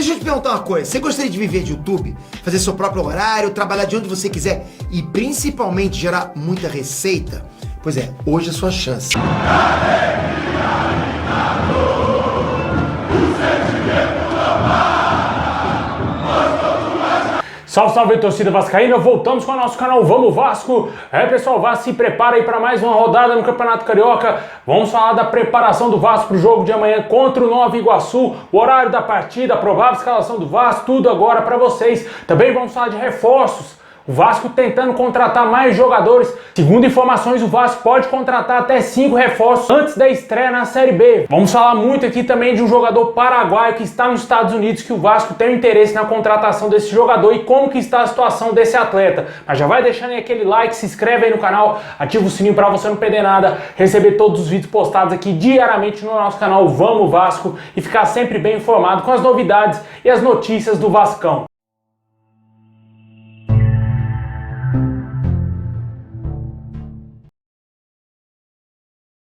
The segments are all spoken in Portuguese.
Deixa eu te perguntar uma coisa. Você gostaria de viver de YouTube? Fazer seu próprio horário, trabalhar de onde você quiser e principalmente gerar muita receita? Pois é, hoje é a sua chance. Salve, salve, torcida vascaína, voltamos com o nosso canal Vamos Vasco. Pessoal, o Vasco se prepara aí para mais uma rodada no Campeonato Carioca. Vamos falar da preparação do Vasco para o jogo de amanhã contra o Nova Iguaçu, o horário da partida, a provável escalação do Vasco, tudo agora para vocês. Também vamos falar de reforços. O Vasco tentando contratar mais jogadores. Segundo informações, o Vasco pode contratar até 5 reforços antes da estreia na Série B. Vamos falar muito aqui também de um jogador paraguaio que está nos Estados Unidos, que o Vasco tem interesse na contratação desse jogador e como que está a situação desse atleta. Mas já vai deixando aí aquele like, se inscreve aí no canal, ativa o sininho para você não perder nada, receber todos os vídeos postados aqui diariamente no nosso canal Vamos Vasco e ficar sempre bem informado com as novidades e as notícias do Vascão.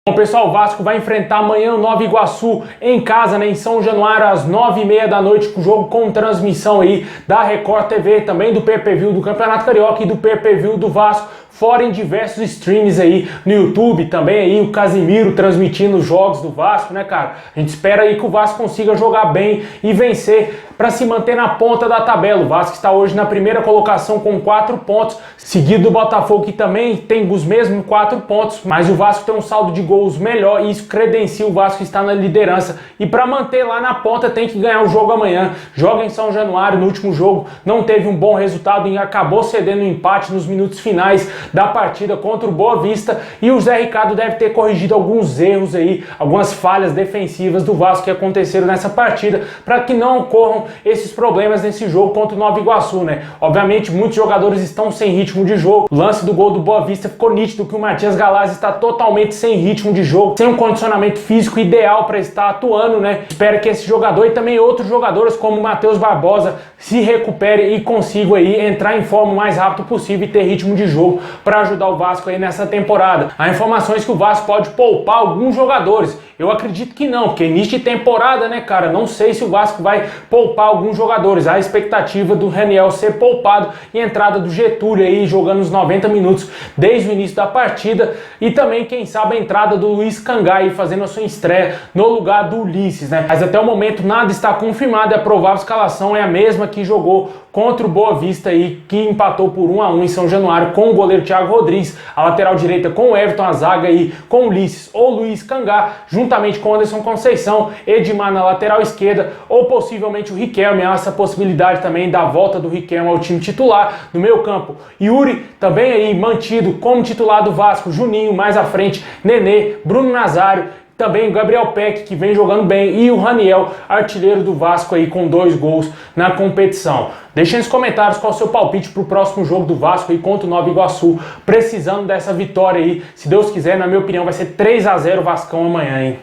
Bom, pessoal, o Vasco vai enfrentar amanhã o Nova Iguaçu em casa, em São Januário, às 9h30 da noite, com o jogo com transmissão aí da Record TV, também do pay-per-view do Campeonato Carioca e do pay-per-view do Vasco, fora em diversos streams aí no YouTube, também aí o Casimiro transmitindo os jogos do Vasco, né, cara? A gente espera aí que o Vasco consiga jogar bem e vencer para se manter na ponta da tabela. O Vasco está hoje na primeira colocação com 4 pontos, seguido do Botafogo, que também tem os mesmos 4 pontos, mas o Vasco tem um saldo de gols melhor e isso credencia o Vasco estar na liderança. E para manter lá na ponta tem que ganhar o jogo amanhã. Joga em São Januário, no último jogo não teve um bom resultado e acabou cedendo um empate nos minutos finais da partida contra o Boa Vista, e o Zé Ricardo deve ter corrigido alguns erros aí, algumas falhas defensivas do Vasco que aconteceram nessa partida, para que não ocorram esses problemas nesse jogo contra o Nova Iguaçu, né? Obviamente muitos jogadores estão sem ritmo de jogo. O lance do gol do Boa Vista ficou nítido que o Matias Galaz está totalmente sem ritmo de jogo, sem um condicionamento físico ideal para estar atuando, né? Espero que esse jogador e também outros jogadores como o Matheus Barbosa se recupere e consigam aí entrar em forma o mais rápido possível e ter ritmo de jogo para ajudar o Vasco aí nessa temporada. Há informações que o Vasco pode poupar alguns jogadores. Eu acredito que não, porque início de temporada, né, cara? Não sei se o Vasco vai poupar alguns jogadores. Há a expectativa do Raniel ser poupado e a entrada do Getúlio aí jogando os 90 minutos desde o início da partida. E também, quem sabe, a entrada do Luiz Cangá aí fazendo a sua estreia no lugar do Ulisses, né? Mas até o momento nada está confirmado e a provável escalação é a mesma que jogou contra o Boa Vista aí, que empatou por 1-1 em São Januário com o goleiro Thiago Rodrigues, a lateral direita com o Everton, a zaga aí com o Ulisses ou Luiz Cangá, juntamente com o Anderson Conceição, Edmar na lateral esquerda ou possivelmente o Riquelme. Há essa possibilidade também da volta do Riquelme ao time titular. No meio campo, Yuri também aí mantido como titular do Vasco, Juninho mais à frente, Nenê, Bruno Nazário, também o Gabriel Peck, que vem jogando bem, e o Raniel, artilheiro do Vasco aí com 2 gols na competição. Deixa nos comentários qual é o seu palpite para o próximo jogo do Vasco aí contra o Nova Iguaçu, precisando dessa vitória aí. Se Deus quiser, na minha opinião, vai ser 3-0 Vascão amanhã, hein?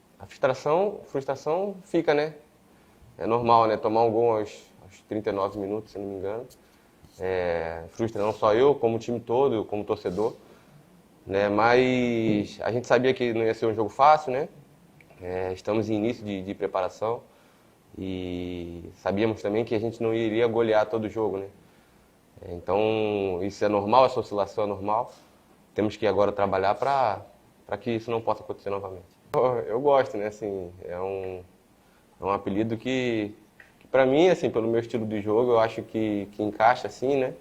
A frustração fica, né? É normal, né? Tomar um gol aos 39 minutos, se não me engano. Frustra não só eu, como o time todo, como torcedor, né? Mas a gente sabia que não ia ser um jogo fácil, né? Estamos em início de preparação e sabíamos também que a gente não iria golear todo o jogo, né? Então isso é normal, essa oscilação é normal. Temos que agora trabalhar para que isso não possa acontecer novamente. Eu gosto, né? Assim, é um apelido que para mim, assim, pelo meu estilo de jogo, eu acho que encaixa assim, né?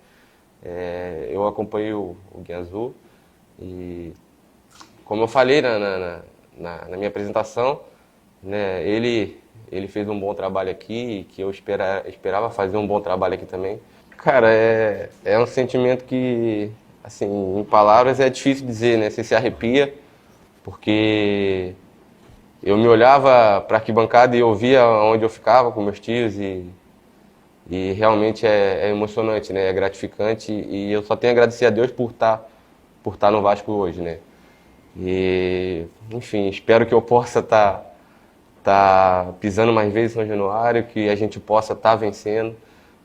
Eu acompanhei o Guia Azul e, como eu falei na minha apresentação, né, ele fez um bom trabalho aqui, que eu esperava fazer um bom trabalho aqui também. Cara, é um sentimento que, assim, em palavras é difícil dizer, né? Você se arrepia, porque eu me olhava para a arquibancada e eu via onde eu ficava com meus tios e realmente é emocionante, né? É gratificante e eu só tenho a agradecer a Deus por estar no Vasco hoje, né? E, enfim, espero que eu possa estar pisando mais vezes em São Januário, que a gente possa estar vencendo,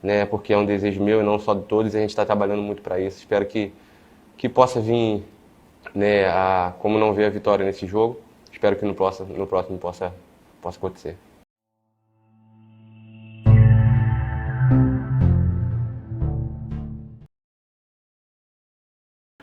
né? Porque é um desejo meu e não só de todos, e a gente está trabalhando muito para isso. Espero que possa vir, né, como não ver a vitória nesse jogo. espero que no próximo possa acontecer.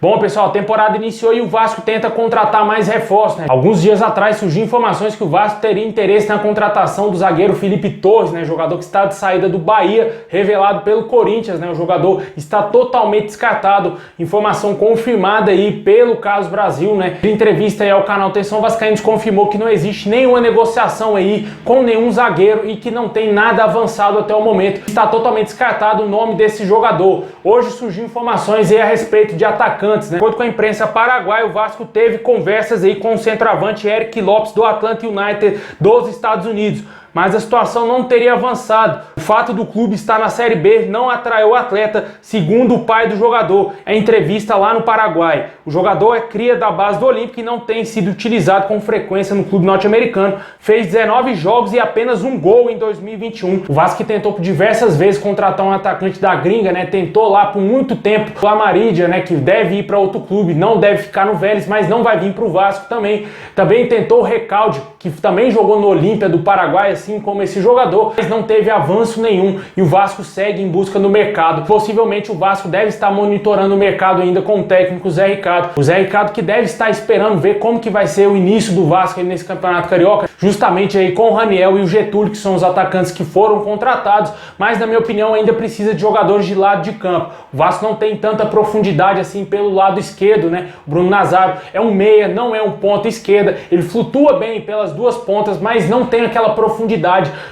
Bom, pessoal, a temporada iniciou e o Vasco tenta contratar mais reforços, né? Alguns dias atrás surgiu informações que o Vasco teria interesse na contratação do zagueiro Felipe Torres, né? Jogador que está de saída do Bahia, revelado pelo Corinthians, né? O jogador está totalmente descartado. Informação confirmada aí pelo Carlos Brasil, né? Em entrevista aí ao canal Atenção Vascaínos, confirmou que não existe nenhuma negociação aí com nenhum zagueiro e que não tem nada avançado até o momento. Está totalmente descartado o nome desse jogador. Hoje surgiu informações aí a respeito de atacantes. De acordo com a imprensa paraguaia, o Vasco teve conversas aí com o centroavante Eric Lopes do Atlanta United dos Estados Unidos, mas a situação não teria avançado. O fato do clube estar na Série B não atraiu o atleta, segundo o pai do jogador, em entrevista lá no Paraguai. O jogador é cria da base do Olímpico e não tem sido utilizado com frequência no clube norte-americano. Fez 19 jogos e apenas um gol em 2021. O Vasco tentou por diversas vezes contratar um atacante da gringa, né? Tentou lá por muito tempo o Amarídia, né? Que deve ir para outro clube, não deve ficar no Vélez, mas não vai vir para o Vasco também. Também tentou o Recalde, que também jogou no Olímpia do Paraguai, assim como esse jogador, mas não teve avanço nenhum e o Vasco segue em busca do mercado. Possivelmente o Vasco deve estar monitorando o mercado ainda com o técnico Zé Ricardo. O Zé Ricardo que deve estar esperando ver como que vai ser o início do Vasco aí nesse Campeonato Carioca, justamente aí com o Raniel e o Getúlio, que são os atacantes que foram contratados, mas na minha opinião ainda precisa de jogadores de lado de campo. O Vasco não tem tanta profundidade assim pelo lado esquerdo, né? O Bruno Nazário é um meia, não é um ponta esquerda, ele flutua bem pelas duas pontas, mas não tem aquela profundidade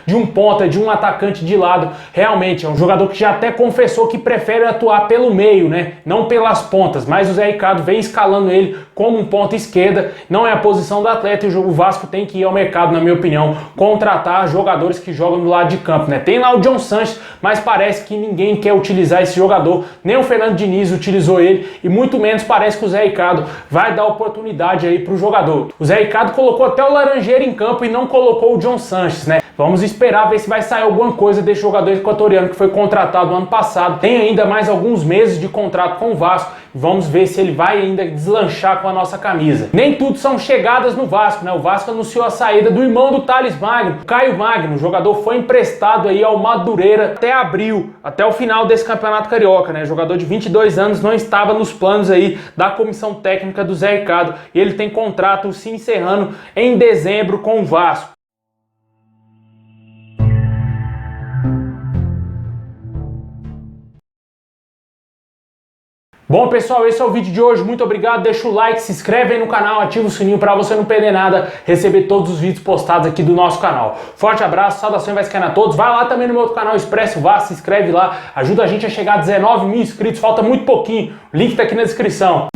de um ponta, de um atacante de lado. Realmente é um jogador que já até confessou que prefere atuar pelo meio, né? Não pelas pontas, mas o Zé Ricardo vem escalando ele como um ponta esquerda, não é a posição do atleta e o Vasco tem que ir ao mercado, na minha opinião, contratar jogadores que jogam do lado de campo, né? Tem lá o John Sanches, mas parece que ninguém quer utilizar esse jogador, nem o Fernando Diniz utilizou ele e muito menos parece que o Zé Ricardo vai dar oportunidade aí pro jogador. O Zé Ricardo colocou até o Laranjeira em campo e não colocou o John Sanches, né? Vamos esperar ver se vai sair alguma coisa desse jogador equatoriano que foi contratado no ano passado. Tem ainda mais alguns meses de contrato com o Vasco. Vamos ver se ele vai ainda deslanchar com a nossa camisa. Nem tudo são chegadas no Vasco, né? O Vasco anunciou a saída do irmão do Thales Magno, Caio Magno. O jogador foi emprestado aí ao Madureira até abril, até o final desse Campeonato Carioca, né? O jogador de 22 anos não estava nos planos aí da comissão técnica do Zé Ricardo e ele tem contrato se encerrando em dezembro com o Vasco. Bom, pessoal, esse é o vídeo de hoje. Muito obrigado. Deixa o like, se inscreve aí no canal, ativa o sininho para você não perder nada, receber todos os vídeos postados aqui do nosso canal. Forte abraço, saudações vascaínas a todos. Vai lá também no meu outro canal, Expresso Vasco, se inscreve lá. Ajuda a gente a chegar a 19 mil inscritos, falta muito pouquinho. O link tá aqui na descrição.